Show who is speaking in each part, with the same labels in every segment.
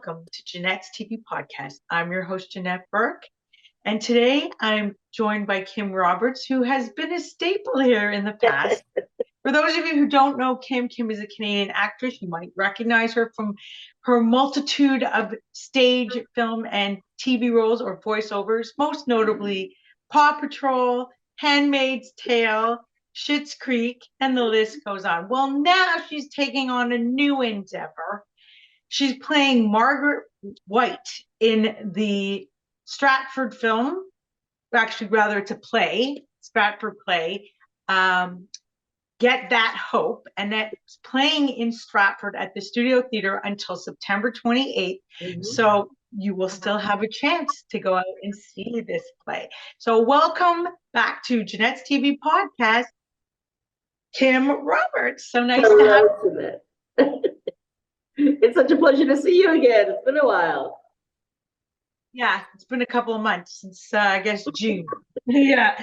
Speaker 1: welcome to Janette's TV podcast. I'm your host, Janette Burke, and today I'm joined by Kim Roberts, who has been a staple here in the past. For those of you who don't know Kim, Kim is a Canadian actress. You might recognize her from her multitude of stage, film, and TV roles or voiceovers, most notably Paw Patrol, Handmaid's Tale, Schitt's Creek, and the list goes on. Well, now she's taking on a new endeavor. She's playing Margaret Whyte in the Stratford film. Actually, rather, it's a play, Stratford play. Get That Hope, and that's playing in Stratford at the Studio Theatre until September 28th. Mm-hmm. So you will still have a chance to go out and see this play. So welcome back to Janette's TV podcast, Kim Roberts. So nice to have
Speaker 2: you. It's such a pleasure to see you again. It's been a while.
Speaker 1: Yeah, it's been a couple of months since I guess June. Yeah.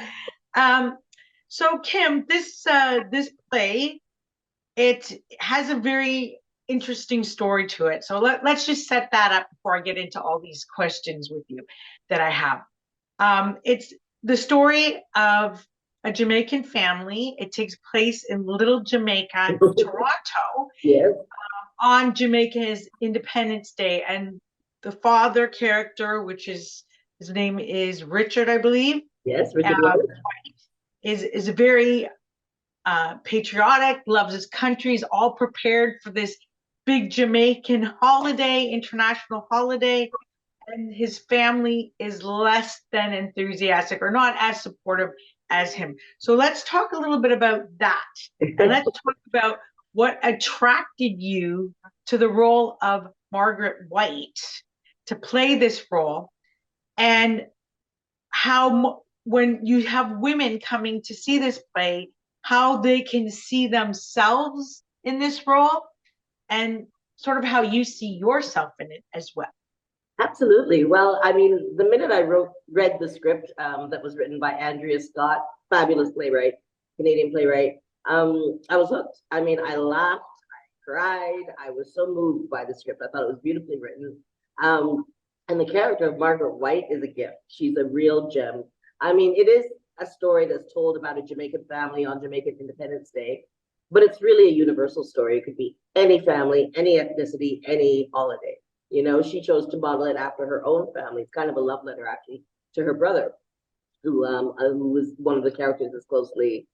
Speaker 1: So Kim, this play, it has a very interesting story to it. So let's just set that up before I get into all these questions with you that I have. It's the story of a Jamaican family. It takes place in Little Jamaica, Toronto,
Speaker 2: yes.
Speaker 1: On Jamaica's Independence Day. And the father character, which is, his name is Richard, I believe.
Speaker 2: Yes, Richard.
Speaker 1: Is a very patriotic, loves his country, is all prepared for this big Jamaican holiday, international holiday, and his family is less than enthusiastic or not as supportive as him. So let's talk a little bit about that. And let's talk about what attracted you to the role of Margaret Whyte to play this role, and how when you have women coming to see this play, how they can see themselves in this role and sort of how you see yourself in it as well.
Speaker 2: Absolutely. Well, I mean, the minute I read the script that was written by Andrea Scott, fabulous playwright, Canadian playwright, I was hooked. I mean, I laughed, I cried, I was so moved by the script. I thought it was beautifully written. And the character of Margaret Whyte is a gift. She's a real gem. I mean, it is a story that's told about a Jamaican family on Jamaican Independence Day, but it's really a universal story. It could be any family, any ethnicity, any holiday. You know, she chose to model it after her own family. It's kind of a love letter, actually, to her brother, who was one of the characters that's closely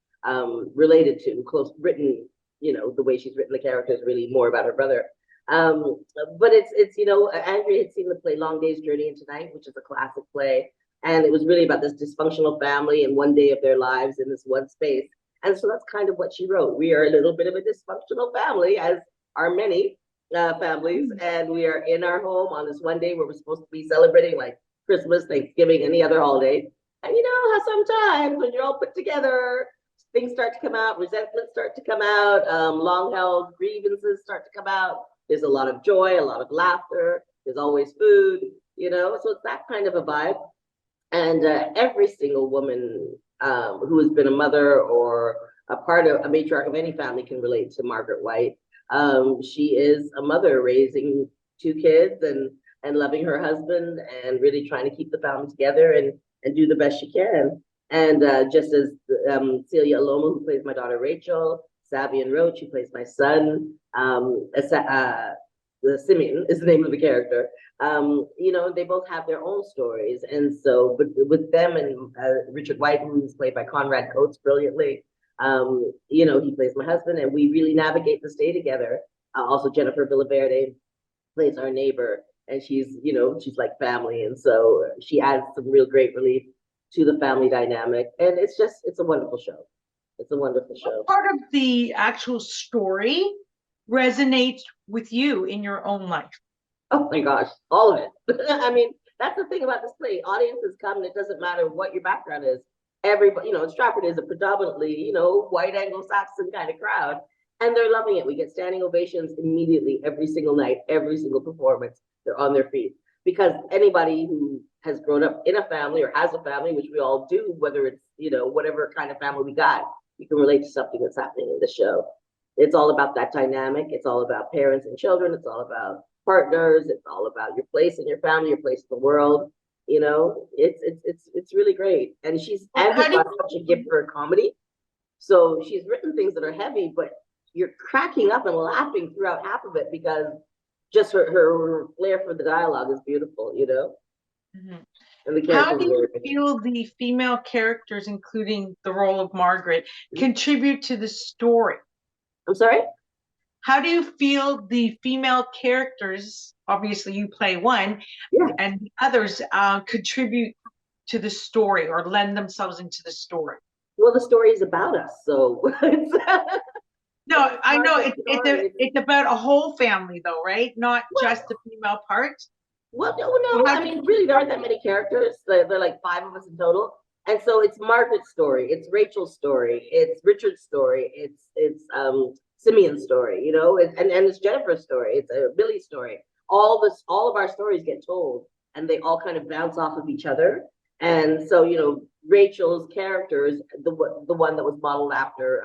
Speaker 2: related to, written, you know, the way she's written the character is really more about her brother. But it's you know, Andrea had seen the play Long Day's Journey into Night, which is a classic play. And it was really about this dysfunctional family and one day of their lives in this one space. And so that's kind of what she wrote. We are a little bit of a dysfunctional family, as are many families. And we are in our home on this one day where we're supposed to be celebrating like Christmas, Thanksgiving, any other holiday. And you know how sometimes when you're all put together, things start to come out, resentments start to come out, long-held grievances start to come out. There's a lot of joy, a lot of laughter. There's always food, you know, so it's that kind of a vibe. And every single woman who has been a mother or a part of a matriarch of any family can relate to Margaret Whyte. She is a mother raising two kids and loving her husband and really trying to keep the family together and do the best she can. And just as Celia Aloma, who plays my daughter Rachel, Savian Roach, who plays my son, Simeon is the name of the character. You know, they both have their own stories. And so, but with them and Richard Whyte, who's played by Conrad Coates brilliantly, you know, he plays my husband, and we really navigate this day together. Also, Jennifer Villaverde plays our neighbor, and she's, you know, she's like family. And so she adds some real great relief to the family dynamic. And it's a wonderful show. It's a wonderful show.
Speaker 1: What part of the actual story resonates with you in your own life?
Speaker 2: Oh my gosh, all of it. I mean, that's the thing about this play. Audiences come, and it doesn't matter what your background is. Everybody, you know, Stratford is a predominantly, you know, white Anglo-Saxon kind of crowd, and they're loving it. We get standing ovations immediately every single night, every single performance. They're on their feet, because anybody who has grown up in a family or has a family, which we all do, whether it's, you know, whatever kind of family we got, you can relate to something that's happening in the show. It's all about that dynamic. It's all about parents and children. It's all about partners. It's all about your place in your family, your place in the world. You know, it's really great. And Andrew's got such a gift for comedy. So she's written things that are heavy, but you're cracking up and laughing throughout half of it because just her flair for the dialogue is beautiful, you know?
Speaker 1: Mm-hmm.
Speaker 2: And the
Speaker 1: How
Speaker 2: characters
Speaker 1: do you
Speaker 2: are
Speaker 1: feel the female characters, including the role of Margaret, contribute to the story?
Speaker 2: I'm sorry?
Speaker 1: How do you feel the female characters, obviously you play one,
Speaker 2: Yeah.
Speaker 1: and the others contribute to the story or lend themselves into the story?
Speaker 2: Well, the story is about us, so
Speaker 1: No, I know it's
Speaker 2: it's
Speaker 1: about a whole family though, right? Not just the female part.
Speaker 2: well,
Speaker 1: So
Speaker 2: no. I mean, really, there aren't that many characters. There are like five of us in total, and so it's Margaret's story, it's Rachel's story, it's Richard's story, it's Simeon's story, you know, and it's Jennifer's story, it's Billy's story. All of our stories get told, and they all kind of bounce off of each other. And so, you know, Rachel's character is the one that was modeled after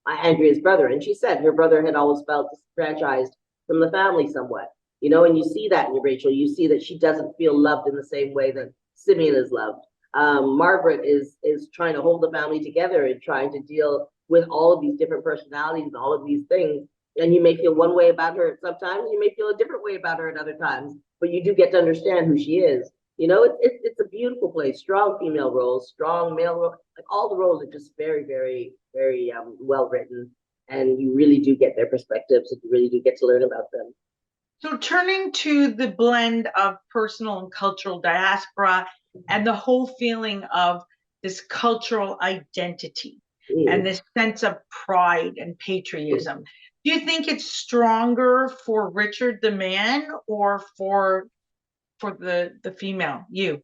Speaker 2: Andrea's brother, and she said her brother had always felt disenfranchised from the family somewhat, you know, and you see that in Rachel. You see that she doesn't feel loved in the same way that Simeon is loved. Margaret is trying to hold the family together and trying to deal with all of these different personalities and all of these things. And you may feel one way about her at sometimes, you may feel a different way about her at other times, but you do get to understand who she is. You know, it's a beautiful play. Strong female roles, strong male roles. Like all the roles are just very, very, very well written, and you really do get their perspectives, and you really do get to learn about them.
Speaker 1: So turning to the blend of personal and cultural diaspora and the whole feeling of this cultural identity and this sense of pride and patriotism, do you think it's stronger for Richard the man or for the female, you?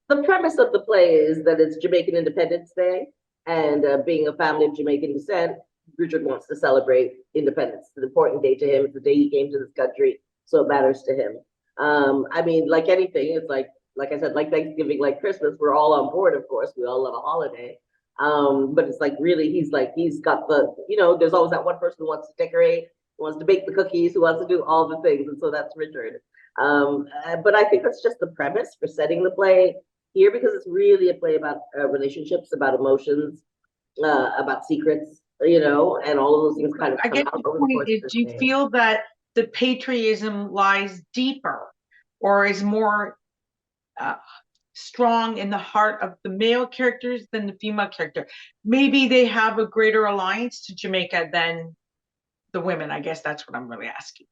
Speaker 2: The premise of the play is that it's Jamaican Independence Day, and being a family of Jamaican descent, Richard wants to celebrate independence. It's an important day to him. It's the day he came to this country, so it matters to him. I mean, like anything, it's like I said, like Thanksgiving, like Christmas, we're all on board, of course. We all love a holiday. But it's like really, he's got the, you know, there's always that one person who wants to decorate, who wants to bake the cookies, who wants to do all the things, and so that's Richard. But I think that's just the premise for setting the play here, because it's really a play about relationships, about emotions, about secrets, you know, and all of those things kind of
Speaker 1: I
Speaker 2: come
Speaker 1: guess
Speaker 2: out
Speaker 1: the
Speaker 2: over the
Speaker 1: point
Speaker 2: course
Speaker 1: is,
Speaker 2: of
Speaker 1: do
Speaker 2: the
Speaker 1: you
Speaker 2: day.
Speaker 1: feel that the patriotism lies deeper or is more strong in the heart of the male characters than the female character? Maybe they have a greater alliance to Jamaica than the women. I guess that's what I'm really asking.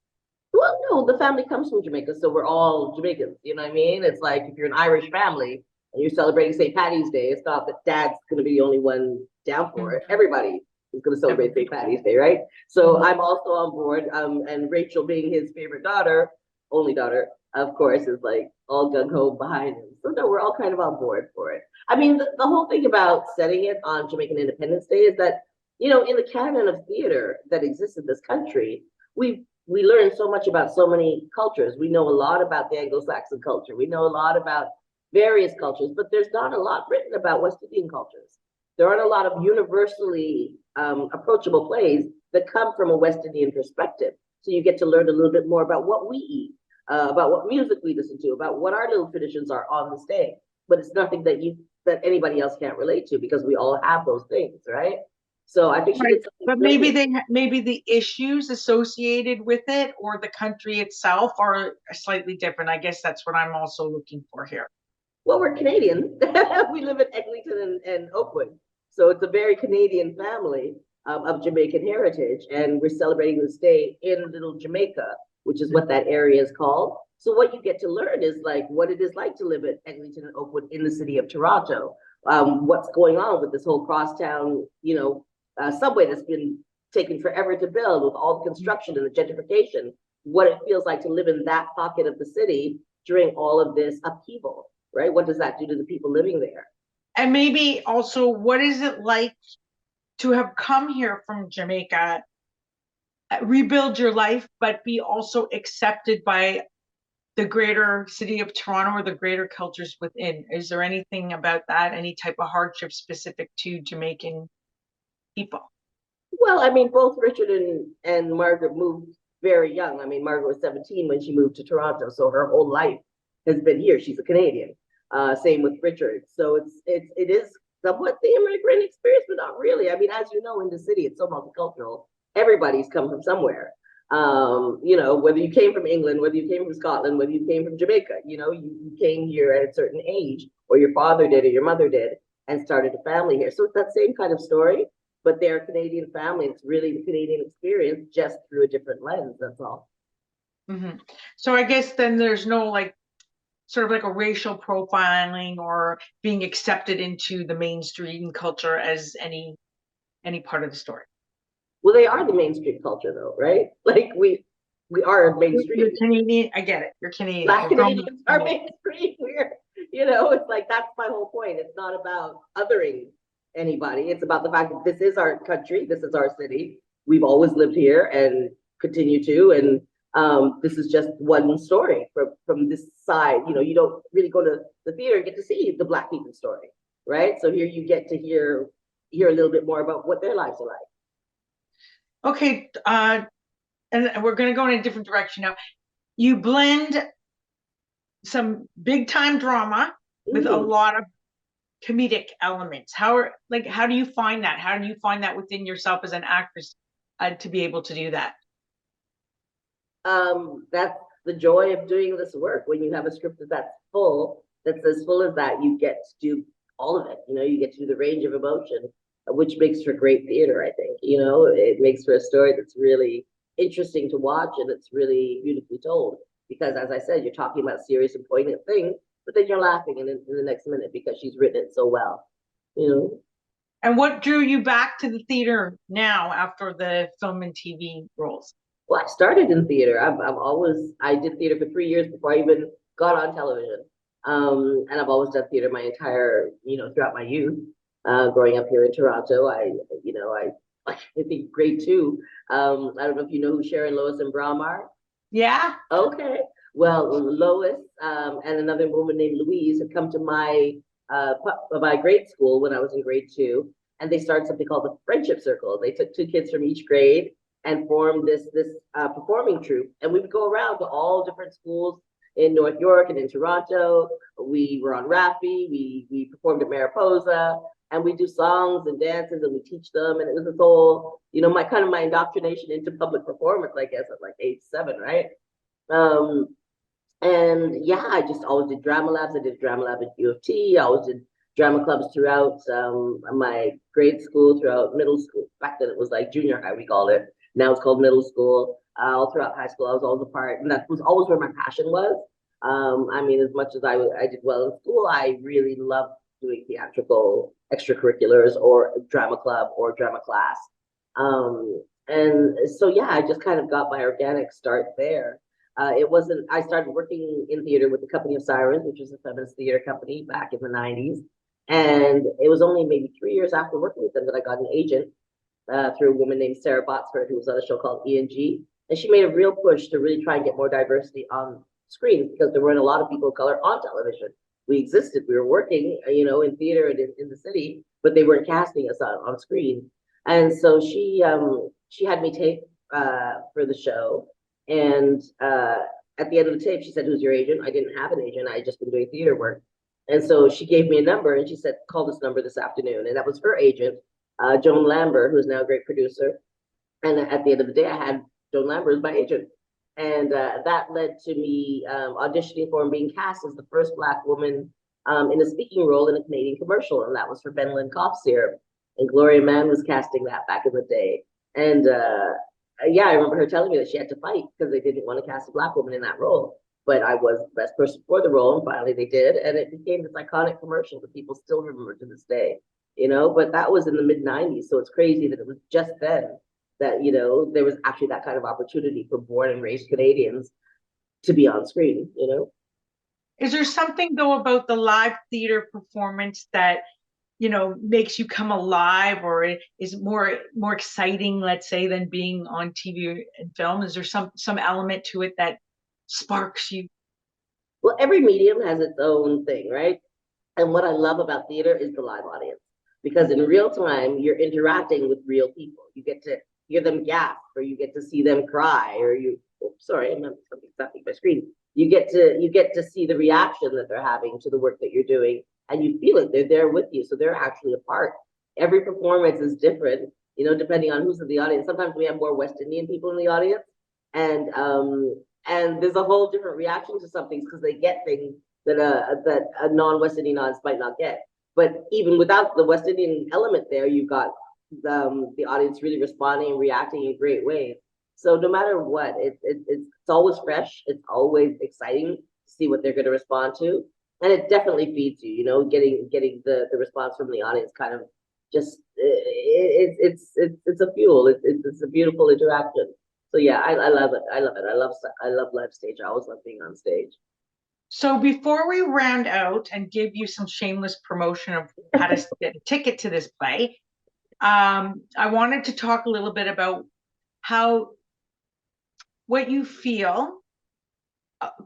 Speaker 2: Well, no, the family comes from Jamaica, so we're all Jamaicans. You know what I mean? It's like if you're an Irish family and you're celebrating St. Patty's Day, it's not that dad's going to be the only one down for it. Everybody is going to celebrate St. Patty's Day, right? So I'm also on board. And Rachel, being his favorite daughter, only daughter, of course, is like all gung ho behind him. So no, we're all kind of on board for it. I mean, the whole thing about setting it on Jamaican Independence Day is that, you know, in the canon of theater that exists in this country, we learn so much about so many cultures. We know a lot about the Anglo-Saxon culture. We know a lot about various cultures, but there's not a lot written about West Indian cultures. There aren't a lot of universally approachable plays that come from a West Indian perspective. So you get to learn a little bit more about what we eat, about what music we listen to, about what our little traditions are on this day. But it's nothing that anybody else can't relate to, because we all have those things, right? So I think she did something
Speaker 1: but maybe the issues associated with it or the country itself are slightly different. I guess that's what I'm also looking for here.
Speaker 2: Well, we're Canadian. We live in Eglinton and Oakwood. So it's a very Canadian family of Jamaican heritage. And we're celebrating this day in Little Jamaica, which is what that area is called. So what you get to learn is like what it is like to live at Eglinton and Oakwood in the city of Toronto. What's going on with this whole crosstown, you know, subway that's been taken forever to build, with all the construction and the gentrification, what it feels like to live in that pocket of the city during all of this upheaval, right? What does that do to the people living there?
Speaker 1: And maybe also, what is it like to have come here from Jamaica, rebuild your life, but be also accepted by the greater city of Toronto or the greater cultures within? Is there anything about that, any type of hardship specific to Jamaican people?
Speaker 2: Well, I mean, both Richard and Margaret moved very young. I mean, Margaret was 17 when she moved to Toronto, so her whole life has been here. She's a Canadian. Same with Richard. So it is somewhat the immigrant experience, but not really. I mean, as you know, in the city, it's so multicultural. Everybody's come from somewhere. You know, whether you came from England, whether you came from Scotland, whether you came from Jamaica, you know, you came here at a certain age, or your father did, or your mother did, and started a family here. So it's that same kind of story, but they're a Canadian family. It's really the Canadian experience, just through a different lens. That's all.
Speaker 1: Mm-hmm. So I guess then there's no like sort of like a racial profiling or being accepted into the mainstream culture as any part of the story.
Speaker 2: Well, they are the mainstream culture, though, right? Like we are mainstream.
Speaker 1: You're Canadian. I get it. You're Canadian.
Speaker 2: Black
Speaker 1: You're from
Speaker 2: Canadians are mainstream. We're, you know, it's like that's my whole point. It's not about othering anybody. It's about the fact that this is our country, this is our city. We've always lived here and continue to, and this is just one story from this side. You know, you don't really go to the theater and get to see the Black people's story, right? So here you get to hear a little bit more about what their lives are like.
Speaker 1: Okay, and we're going to go in a different direction now. You blend some big time drama with a lot of comedic elements. How do you find that? How do you find that within yourself as an actress to be able to do that?
Speaker 2: That's the joy of doing this work. When you have a script that's as full as that, you get to do all of it. You know, you get to do the range of emotion, which makes for great theater, I think. You know, it makes for a story that's really interesting to watch, and it's really beautifully told. Because as I said, you're talking about serious and poignant things, but then you're laughing in the next minute because she's written it so well, you know.
Speaker 1: And what drew you back to the theater now after the film and TV roles?
Speaker 2: Well, I started in theater. I did theater for 3 years before I even got on television. And I've always done theater my entire, you know, throughout my youth. Growing up here in Toronto, I think grade two. I don't know if you know who Sharon, Lois, and Bram are.
Speaker 1: Yeah.
Speaker 2: Okay. Well, Lois and another woman named Louise had come to my grade school when I was in grade two, and they started something called the Friendship Circle. They took 2 kids from each grade and formed this performing troupe, and we would go around to all different schools in North York and in Toronto. We were on Raffi. We performed at Mariposa. And we do songs and dances and we teach them. And it was this whole, you know, my indoctrination into public performance, I guess, at like age 7, right? And yeah, I just always did drama labs. I did drama lab at U of T. I always did drama clubs throughout my grade school, throughout middle school. Back then it was like junior high, we called it. Now it's called middle school. All throughout high school, I was always a part. And that was always where my passion was. I mean, as much as I did well in school, I really loved doing theatrical extracurriculars or drama club or drama class. And so, yeah, I just kind of got my organic start there. I started working in theater with the Company of Sirens, which was a feminist theater company back in the 90s. And it was only maybe 3 years after working with them that I got an agent through a woman named Sarah Botsford, who was on a show called E&G. And she made a real push to really try and get more diversity on screen because there weren't a lot of people of color on television. We existed, we were working, you know, in theater and in the city, but they weren't casting us on screen. And so she had me tape for the show. And at the end of the tape, she said, "Who's your agent?" I didn't have an agent. I had just been doing theater work. And so she gave me a number and she said, "Call this number this afternoon." And that was her agent, Joan Lambert, who's now a great producer. And at the end of the day, I had Joan Lambert as my agent. And that led to me auditioning for and being cast as the first Black woman in a speaking role in a Canadian commercial. And that was for Benylin cough syrup. And Gloria Mann was casting that back in the day. And yeah, I remember her telling me that she had to fight because they didn't want to cast a Black woman in that role. But I was the best person for the role. And finally they did. And it became this iconic commercial that people still remember to this day. You know, but that was in the mid-90s. So it's crazy that it was just then that, you know, there was actually that kind of opportunity for born and raised Canadians to be on screen, you know?
Speaker 1: Is there something though about the live theater performance that, you know, makes you come alive or is more exciting, let's say, than being on TV and film? Is there some element to it that sparks you?
Speaker 2: Well, every medium has its own thing, right? And what I love about theater is the live audience. Because in real time, you're interacting with real people. You get to hear them gasp, or you get to see them cry, or sorry, I'm something tapping my screen. You get to see the reaction that they're having to the work that you're doing, and you feel it. They're there with you, so they're actually a part. Every performance is different, depending on who's in the audience. Sometimes we have more West Indian people in the audience, and there's a whole different reaction to some things because they get things that a non-West Indian audience might not get. But even without the West Indian element there, you've got the audience really responding and reacting in great ways. So no matter what, it's always fresh. It's always exciting to see what they're going to respond to, and it definitely feeds you. Getting the response from the audience kind of just it's a fuel. It's a beautiful interaction. So yeah, I love it. I love it. I love live stage. I always love being on stage.
Speaker 1: So before we round out and give you some shameless promotion of how to get a ticket to this play, I wanted to talk a little bit about what you feel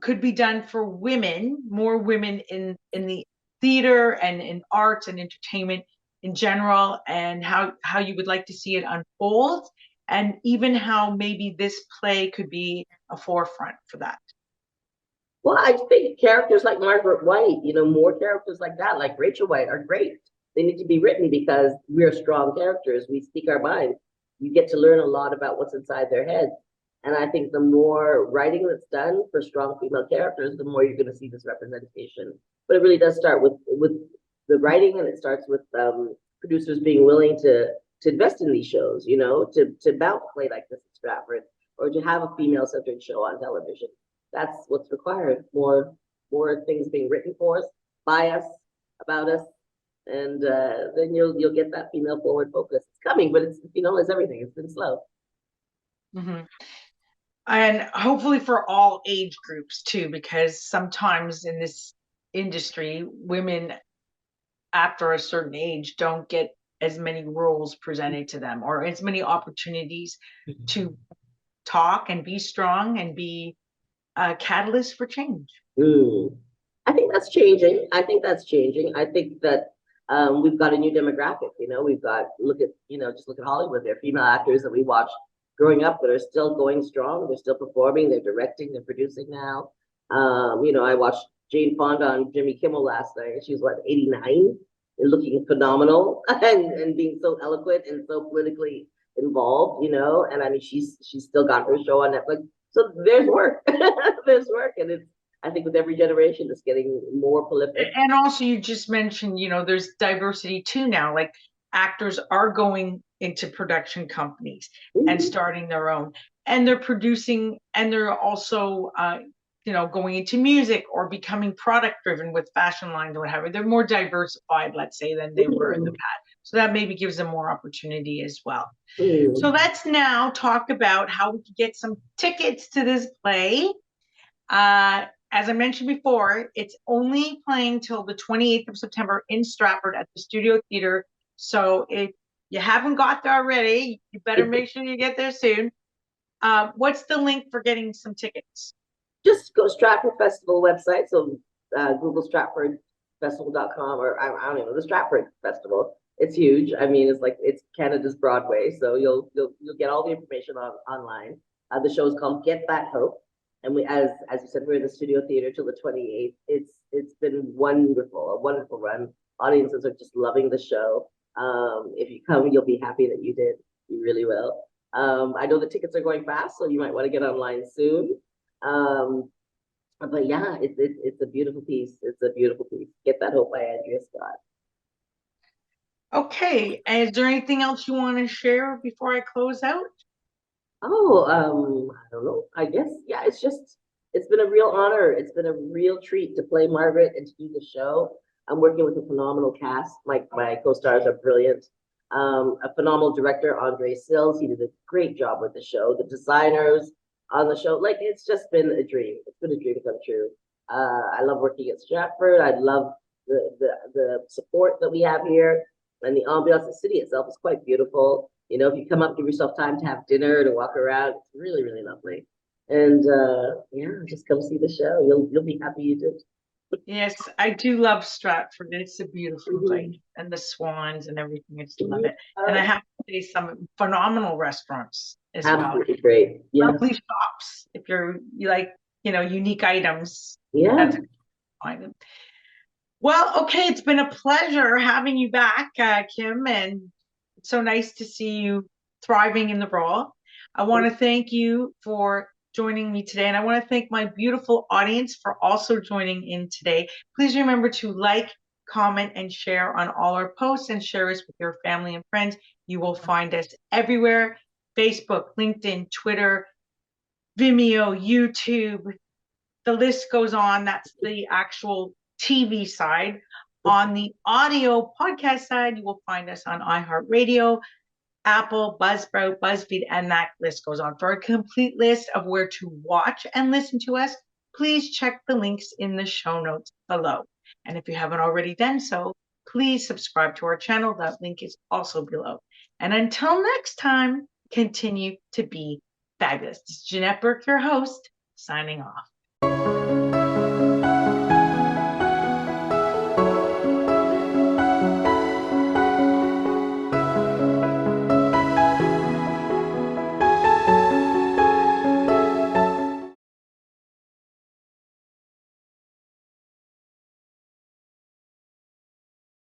Speaker 1: could be done for more women in the theater and in arts and entertainment in general, and how you would like to see it unfold, and even how maybe this play could be a forefront for that.
Speaker 2: Well, I think characters like Margaret Whyte, more characters like that, like Rachel Whyte, are great. They need to be written because we're strong characters. We speak our mind. You get to learn a lot about what's inside their heads. And I think the more writing that's done for strong female characters, the more you're going to see this representation. But it really does start with the writing, and it starts with producers being willing to invest in these shows, to mount a play like this in Stratford, or to have a female-centered show on television. That's what's required. More things being written for us, by us, about us, and then you'll get that female forward focus. It's coming, but it's as everything. It's been slow.
Speaker 1: Mm-hmm. And hopefully for all age groups too, because sometimes in this industry, women after a certain age don't get as many roles presented to them or as many opportunities to talk and be strong and be a catalyst for change.
Speaker 2: I think that's changing. I think that we've got a new demographic. We've got just look at Hollywood. There are female actors that we watched growing up that are still going strong. They're still performing. They're directing. They're producing now. I watched Jane Fonda on Jimmy Kimmel last night. She was 89 and looking phenomenal and being so eloquent and so politically involved. And I mean, she's still got her show on Netflix. So there's work. There's work, and I think with every generation, it's getting more prolific.
Speaker 1: And also, you just mentioned, there's diversity too now. Like actors are going into production companies and starting their own, and they're producing, and they're also, going into music or becoming product driven with fashion lines or whatever. They're more diversified, let's say, than they were in the past. So that maybe gives them more opportunity as well. So let's now talk about how we can get some tickets to this play. As I mentioned before, it's only playing till the 28th of September in Stratford at the Studio Theatre. So if you haven't got there already, you better make sure you get there soon. What's the link for getting some tickets?
Speaker 2: Just go Stratford Festival website. So Google StratfordFestival.com, or I don't know, the Stratford Festival. It's huge. I mean, it's Canada's Broadway. So you'll get all the information online. The show is called Get That Hope. And we, as you said, we're in the Studio Theatre till the 28th. It's been wonderful, a wonderful run. Audiences are just loving the show. If you come, you'll be happy that you did. You really will. I know the tickets are going fast, so you might want to get online soon. But yeah, it's a beautiful piece. It's a beautiful piece. Get That Hope by Andrea Scott.
Speaker 1: Okay. And is there anything else you want to share before I close out?
Speaker 2: Oh, I don't know. I guess, yeah, it's been a real honor. It's been a real treat to play Margaret and to do the show. I'm working with a phenomenal cast. My co-stars are brilliant. A phenomenal director, Andre Sills. He did a great job with the show. The designers on the show, it's just been a dream. It's been a dream come true. I love working at Stratford. I love the support that we have here, and the ambiance. The city itself is quite beautiful. If you come up, give yourself time to have dinner, to walk around, it's really, really lovely. And yeah, just come see the show. You'll be happy you did.
Speaker 1: Yes, I do love Stratford. It's a beautiful place, and the swans and everything. I just love it. And I have to say some phenomenal restaurants as well.
Speaker 2: Absolutely great. Yes.
Speaker 1: Lovely shops. If you like, unique items.
Speaker 2: Yeah.
Speaker 1: That's find them. Well, okay, it's been a pleasure having you back, Kim, and it's so nice to see you thriving in the role. I want to thank you for joining me today, and I want to thank my beautiful audience for also joining in today. Please remember to like, comment, and share on all our posts, and share us with your family and friends. You will find us everywhere: Facebook, LinkedIn, Twitter, Vimeo, YouTube. The list goes on. That's the actual TV side. On the audio podcast side, you will find us on iHeartRadio, Apple, Buzzsprout, BuzzFeed, and that list goes on. For a complete list of where to watch and listen to us, please check the links in the show notes below. And if you haven't already done so, please subscribe to our channel. That link is also below. And until next time, continue to be fabulous. This is Janette Burke, your host, signing off.